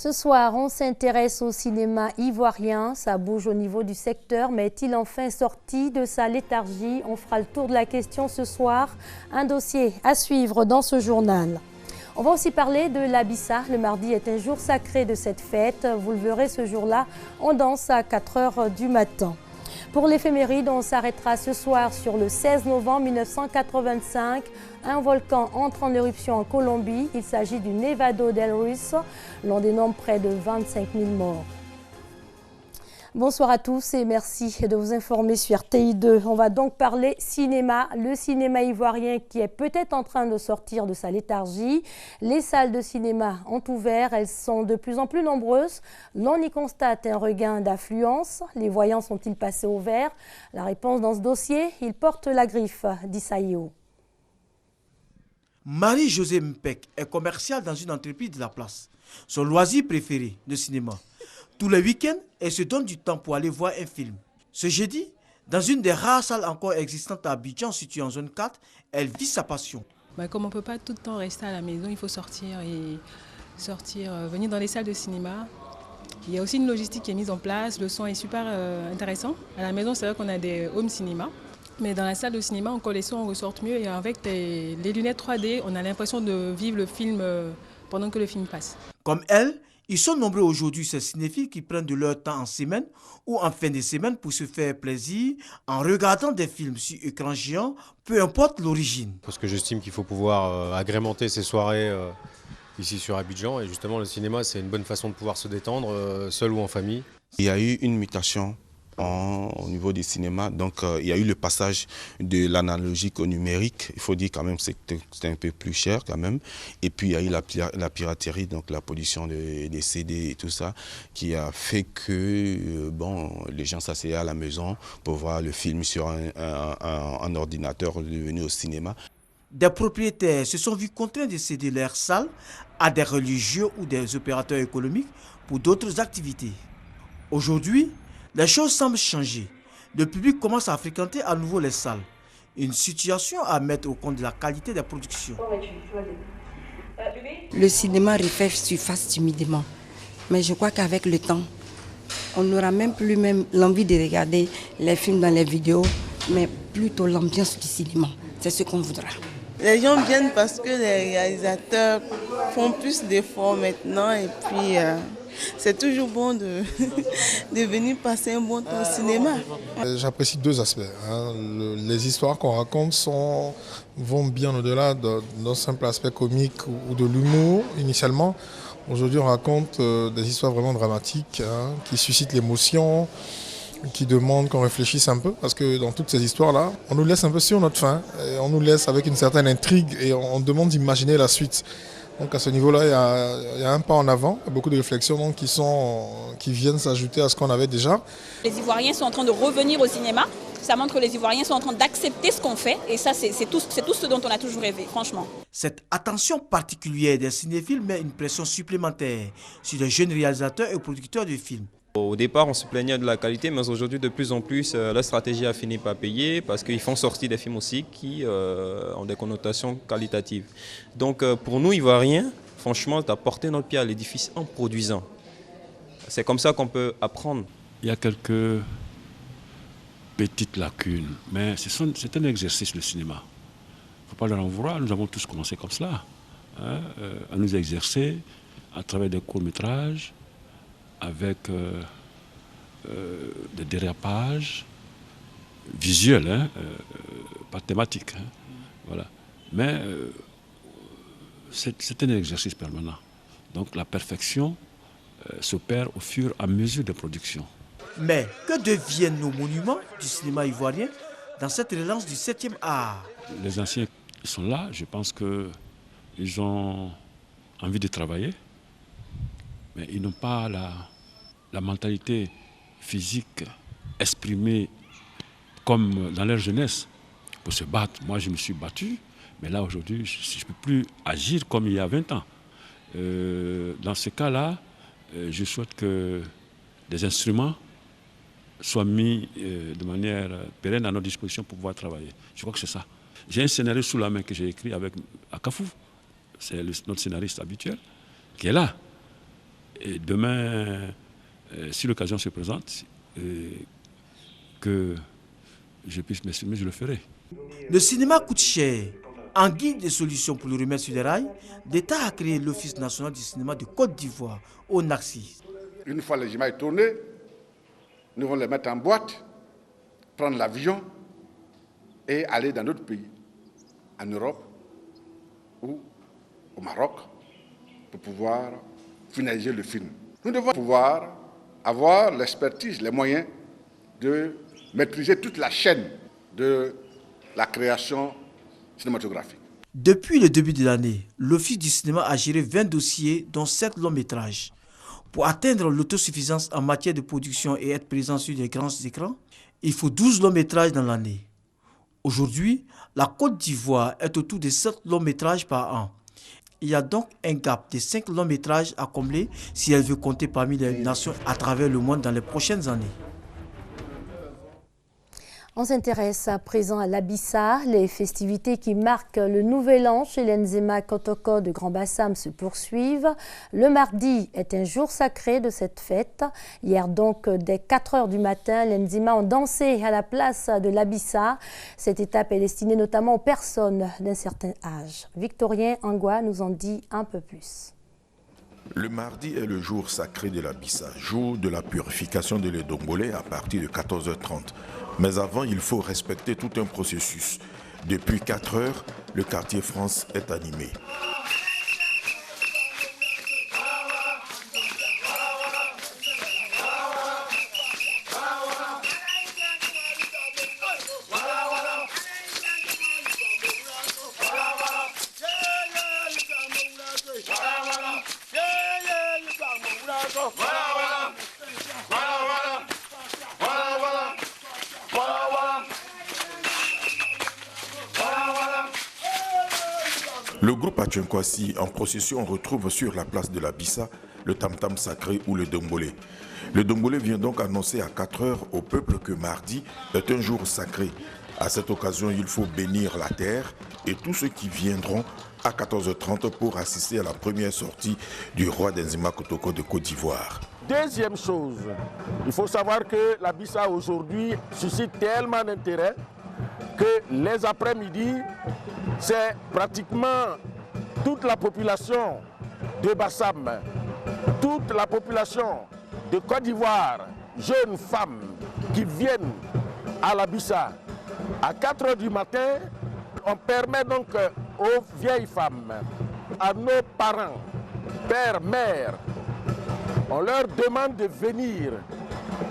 Ce soir, on s'intéresse au cinéma ivoirien. Ça bouge au niveau du secteur, mais est-il enfin sorti de sa léthargie? On fera le tour de la question ce soir. Un dossier à suivre dans ce journal. On va aussi parler de l'Abissa. Le mardi est un jour sacré de cette fête. Vous le verrez ce jour-là, on danse à 4 h du matin. Pour l'éphéméride, on s'arrêtera ce soir sur le 16 novembre 1985. Un volcan entre en éruption en Colombie. Il s'agit du Nevado del Ruiz. L'on dénombre près de 25 000 morts. Bonsoir à tous et merci de vous informer sur RTI2. On va donc parler cinéma, le cinéma ivoirien qui est peut-être en train de sortir de sa léthargie. Les salles de cinéma ont ouvert, elles sont de plus en plus nombreuses. L'on y constate un regain d'affluence. Les voyants sont-ils passés au vert? La réponse dans ce dossier, il porte la griffe d'Issaïo. Marie-Josée Mpek est commerciale dans une entreprise de la place. Son loisir préféré, le cinéma. Tous les week-ends, elle se donne du temps pour aller voir un film. Ce jeudi, dans une des rares salles encore existantes à Abidjan, située en zone 4, elle vit sa passion. Comme on ne peut pas tout le temps rester à la maison, il faut sortir, venir dans les salles de cinéma. Il y a aussi une logistique qui est mise en place, le son est super intéressant. À la maison, c'est vrai qu'on a des home cinéma. Mais dans la salle de cinéma, encore les sons on ressortent mieux et avec les lunettes 3D, on a l'impression de vivre le film pendant que le film passe. Comme elle, ils sont nombreux aujourd'hui, ces cinéphiles qui prennent de leur temps en semaine ou en fin de semaine pour se faire plaisir en regardant des films sur écran géant, peu importe l'origine. Parce que j'estime qu'il faut pouvoir agrémenter ces soirées ici sur Abidjan. Et justement, le cinéma, c'est une bonne façon de pouvoir se détendre, seul ou en famille. Il y a eu une mutation au niveau du cinéma, donc il y a eu le passage de l'analogique au numérique. Il faut dire quand même que c'était un peu plus cher quand même. Et puis il y a eu la piraterie, donc la pollution des CD et tout ça, qui a fait que les gens s'asseyaient à la maison pour voir le film sur un ordinateur devenu au cinéma. Des propriétaires se sont vus contraints de céder leurs salles à des religieux ou des opérateurs économiques pour d'autres activités. Aujourd'hui, les choses semblent changer. Le public commence à fréquenter à nouveau les salles. Une situation à mettre au compte de la qualité des productions. Le cinéma refait surface timidement. Mais je crois qu'avec le temps, on n'aura même plus l'envie de regarder les films dans les vidéos, mais plutôt l'ambiance du cinéma. C'est ce qu'on voudra. Les gens viennent parce que les réalisateurs font plus d'efforts maintenant et puis c'est toujours bon de venir passer un bon temps au cinéma. J'apprécie deux aspects. Les histoires qu'on raconte vont bien au-delà d'un simple aspect comique ou de l'humour initialement. Aujourd'hui, on raconte des histoires vraiment dramatiques qui suscitent l'émotion, qui demandent qu'on réfléchisse un peu, parce que dans toutes ces histoires-là, on nous laisse un peu sur notre faim, et on nous laisse avec une certaine intrigue et on demande d'imaginer la suite. Donc à ce niveau-là, il y a un pas en avant, il y a beaucoup de réflexions donc, qui viennent s'ajouter à ce qu'on avait déjà. Les Ivoiriens sont en train de revenir au cinéma, ça montre que les Ivoiriens sont en train d'accepter ce qu'on fait et ça c'est tout ce dont on a toujours rêvé, franchement. Cette attention particulière des cinéphiles met une pression supplémentaire sur les jeunes réalisateurs et producteurs de films. Au départ, on se plaignait de la qualité, mais aujourd'hui, de plus en plus, la stratégie a fini par payer parce qu'ils font sortir des films aussi qui ont des connotations qualitatives. Donc, pour nous, Ivoiriens, franchement, d'apporter notre pied à l'édifice en produisant. C'est comme ça qu'on peut apprendre. Il y a quelques petites lacunes, mais c'est un exercice, le cinéma. Il ne faut pas leur en vouloir. Nous avons tous commencé comme cela, à nous exercer à travers des courts-métrages, avec des dérapages visuels, pas thématiques. Voilà. Mais c'est un exercice permanent. Donc la perfection s'opère au fur et à mesure des productions. Mais que deviennent nos monuments du cinéma ivoirien dans cette relance du 7e art? Les anciens sont là, je pense qu'ils ont envie de travailler. Mais ils n'ont pas la mentalité physique exprimée comme dans leur jeunesse pour se battre. Moi, je me suis battu, mais là, aujourd'hui, je ne peux plus agir comme il y a 20 ans. Dans ce cas-là, je souhaite que des instruments soient mis de manière pérenne à notre disposition pour pouvoir travailler. Je crois que c'est ça. J'ai un scénario sous la main que j'ai écrit avec Akafou. C'est notre scénariste habituel qui est là. Et demain, si l'occasion se présente, que je puisse m'exprimer, je le ferai. Le cinéma coûte cher. En guide des solutions pour le remettre sur les rails, l'État a créé l'Office national du cinéma de Côte d'Ivoire, au NACSI. Une fois le cinéma est tourné, nous allons le mettre en boîte, prendre l'avion et aller dans d'autres pays, en Europe ou au Maroc, pour pouvoir finaliser le film. Nous devons pouvoir avoir l'expertise, les moyens de maîtriser toute la chaîne de la création cinématographique. Depuis le début de l'année, l'Office du cinéma a géré 20 dossiers, dont 7 longs métrages. Pour atteindre l'autosuffisance en matière de production et être présent sur les grands écrans, il faut 12 longs métrages dans l'année. Aujourd'hui, la Côte d'Ivoire est autour de 7 longs métrages par an. Il y a donc un gap de 5 longs métrages à combler si elle veut compter parmi les nations à travers le monde dans les prochaines années. On s'intéresse à présent à l'Abissa. Les festivités qui marquent le nouvel an chez les Nzima Kotoko de Grand Bassam se poursuivent. Le mardi est un jour sacré de cette fête. Hier donc, dès 4 h du matin, les Nzima ont dansé à la place de l'Abissa. Cette étape est destinée notamment aux personnes d'un certain âge. Victorien Angwa nous en dit un peu plus. Le mardi est le jour sacré de l'Abissa, jour de la purification de l'Edombolé à partir de 14 h 30. Mais avant, il faut respecter tout un processus. Depuis 4 heures, le quartier France est animé. Le groupe Atchenkwasi en procession retrouve sur la place de l'Abissa le tam-tam sacré ou le dombolé. Le dombolé vient donc annoncer à 4 heures au peuple que mardi est un jour sacré. À cette occasion, il faut bénir la terre et tous ceux qui viendront à 14 h 30 pour assister à la première sortie du roi des Nzima Kotoko de Côte d'Ivoire. Deuxième chose, il faut savoir que l'Abissa aujourd'hui suscite tellement d'intérêt que les après-midi, c'est pratiquement toute la population de Bassam, toute la population de Côte d'Ivoire, jeunes femmes qui viennent à l'Abissa. À 4 h du matin, on permet donc aux vieilles femmes, à nos parents, pères, mères, on leur demande de venir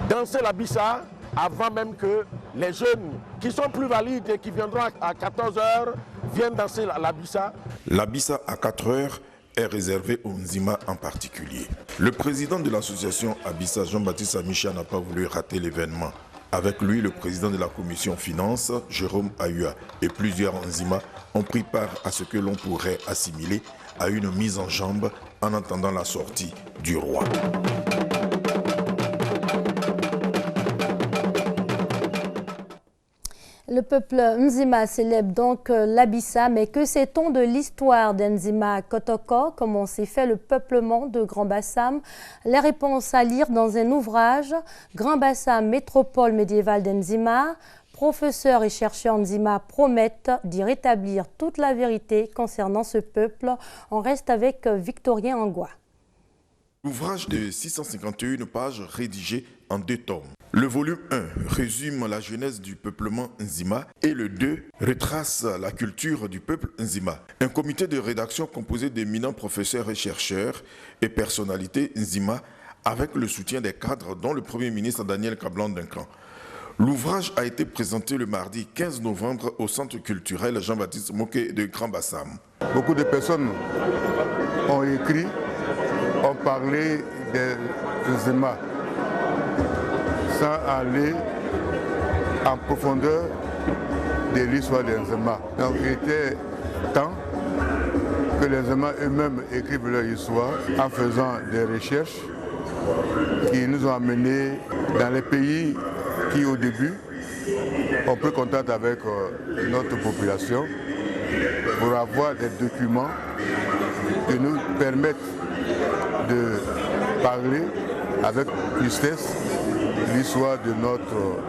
danser l'Abissa avant même que les jeunes qui sont plus valides et qui viendront à 14 h viennent danser l'Abissa. L'Abissa à 4 heures est réservé aux Nzima en particulier. Le président de l'association Abissa, Jean-Baptiste Amicha, n'a pas voulu rater l'événement. Avec lui, le président de la commission finance, Jérôme Ayua, et plusieurs Nzima ont pris part à ce que l'on pourrait assimiler à une mise en jambe en attendant la sortie du roi. Le peuple Nzima célèbre donc l'Abissa, mais que sait-on de l'histoire d'Nzima Kotoko? Comment s'est fait le peuplement de Grand Bassam? Les réponses à lire dans un ouvrage, Grand Bassam, métropole médiévale d'Nzima. Professeurs et chercheurs Nzima promettent d'y rétablir toute la vérité concernant ce peuple. On reste avec Victorien Angwa. Ouvrage de 651 pages rédigé en 2 tomes. Le volume 1 résume la genèse du peuplement Nzima et le 2 retrace la culture du peuple Nzima. Un comité de rédaction composé d'éminents professeurs et chercheurs et personnalités Nzima avec le soutien des cadres dont le Premier ministre Daniel Kablan-Duncan. L'ouvrage a été présenté le mardi 15 novembre au Centre culturel Jean-Baptiste Moké de Grand Bassam. Beaucoup de personnes ont écrit, ont parlé des Nzima sans aller en profondeur de l'histoire des Nzima. Donc il était temps que les Nzima eux-mêmes écrivent leur histoire en faisant des recherches qui nous ont amenés dans les pays qui au début ont pris contact avec notre population pour avoir des documents qui nous permettent de parler avec justesse l'histoire de notre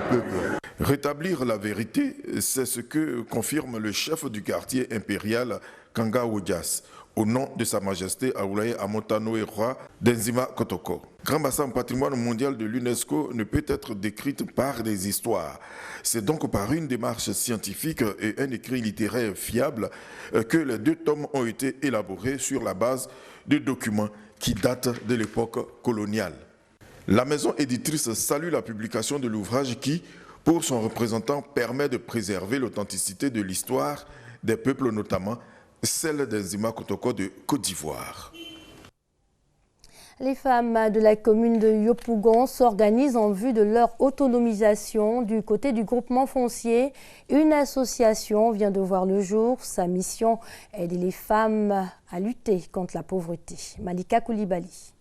peuple. Rétablir la vérité, c'est ce que confirme le chef du quartier impérial Kanga Odias, au nom de Sa Majesté Aoulaye Amotanoé Roi d'Enzima Kotoko. Grand Bassin patrimoine mondial de l'UNESCO ne peut être décrite par des histoires. C'est donc par une démarche scientifique et un écrit littéraire fiable que les 2 tomes ont été élaborés sur la base de documents qui datent de l'époque coloniale. La maison éditrice salue la publication de l'ouvrage qui, pour son représentant, permet de préserver l'authenticité de l'histoire des peuples, notamment celle d'Enzima Kotoko de Côte d'Ivoire. Les femmes de la commune de Yopougon s'organisent en vue de leur autonomisation. Du côté du groupement foncier, une association vient de voir le jour. Sa mission est d'aider les femmes à lutter contre la pauvreté. Malika Koulibaly.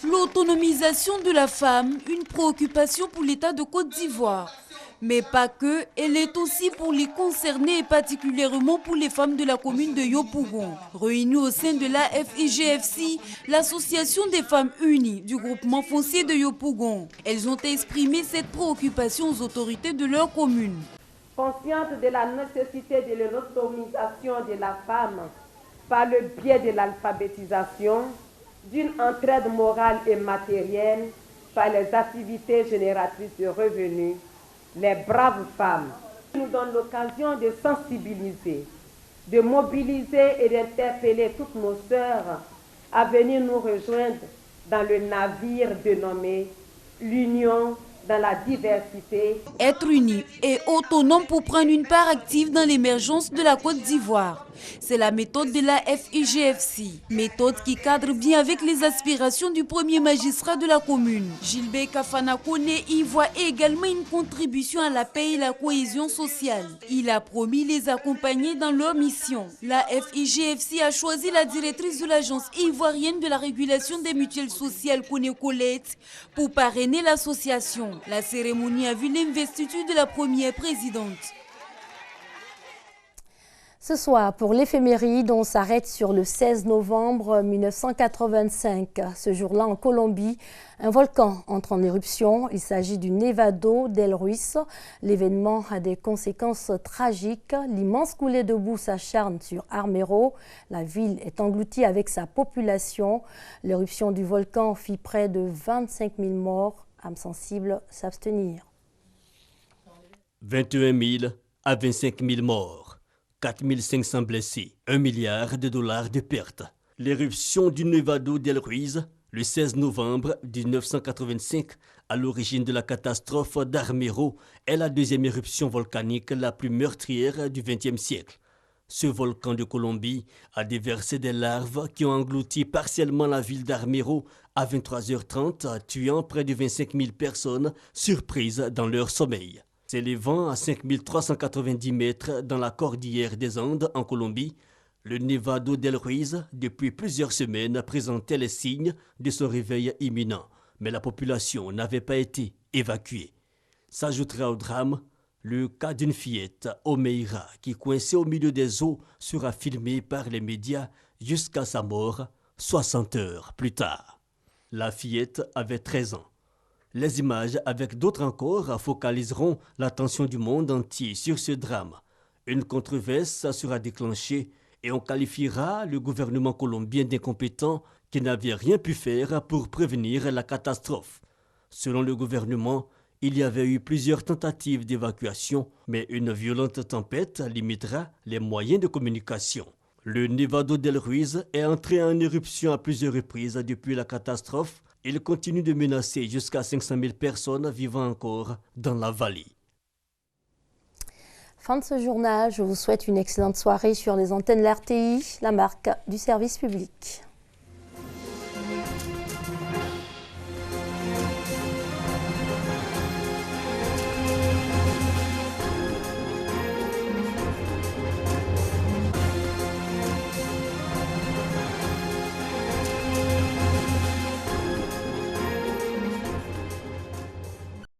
L'autonomisation de la femme, une préoccupation pour l'État de Côte d'Ivoire. Mais pas que, elle est aussi pour les concernés et particulièrement pour les femmes de la commune de Yopougon. Réunies au sein de la FIGFC, l'association des femmes unies du groupement foncier de Yopougon. Elles ont exprimé cette préoccupation aux autorités de leur commune. Consciente de la nécessité de l'autonomisation de la femme par le biais de l'alphabétisation, d'une entraide morale et matérielle par les activités génératrices de revenus, les braves femmes nous donnent l'occasion de sensibiliser, de mobiliser et d'interpeller toutes nos sœurs à venir nous rejoindre dans le navire dénommé l'Union dans la diversité. Être unis et autonome pour prendre une part active dans l'émergence de la Côte d'Ivoire. C'est la méthode de la FIGFC. Méthode qui cadre bien avec les aspirations du premier magistrat de la commune. Gilbert Kafana Kone y voit également une contribution à la paix et la cohésion sociale. Il a promis les accompagner dans leur mission. La FIGFC a choisi la directrice de l'agence ivoirienne de la régulation des mutuelles sociales Kone Colette pour parrainer l'association. La cérémonie a vu l'investiture de la première présidente. Ce soir, pour l'éphéméride, on s'arrête sur le 16 novembre 1985. Ce jour-là, en Colombie, un volcan entre en éruption. Il s'agit du Nevado del Ruiz. L'événement a des conséquences tragiques. L'immense coulée de boue s'acharne sur Armero. La ville est engloutie avec sa population. L'éruption du volcan fit près de 25 000 morts. Âmes sensibles s'abstenir. 21 000 à 25 000 morts, 4 500 blessés, $1 milliard de pertes. L'éruption du Nevado del Ruiz, le 16 novembre 1985, à l'origine de la catastrophe d'Armero, est la deuxième éruption volcanique la plus meurtrière du XXe siècle. Ce volcan de Colombie a déversé des larves qui ont englouti partiellement la ville d'Armero à 23h30, tuant près de 25 000 personnes surprises dans leur sommeil. S'élevant à 5 390 mètres dans la cordillère des Andes en Colombie, le Nevado del Ruiz, depuis plusieurs semaines, présentait les signes de son réveil imminent, mais la population n'avait pas été évacuée. S'ajoutera au drame le cas d'une fillette, Omeira, qui, coincée au milieu des eaux, sera filmée par les médias jusqu'à sa mort 60 heures plus tard. La fillette avait 13 ans. Les images, avec d'autres encore, focaliseront l'attention du monde entier sur ce drame. Une controverse sera déclenchée et on qualifiera le gouvernement colombien d'incompétent qui n'avait rien pu faire pour prévenir la catastrophe. Selon le gouvernement, il y avait eu plusieurs tentatives d'évacuation, mais une violente tempête limitera les moyens de communication. Le Nevado del Ruiz est entré en éruption à plusieurs reprises depuis la catastrophe. Il continue de menacer jusqu'à 500 000 personnes vivant encore dans la vallée. Fin de ce journal, je vous souhaite une excellente soirée sur les antennes de l'RTI, la marque du service public.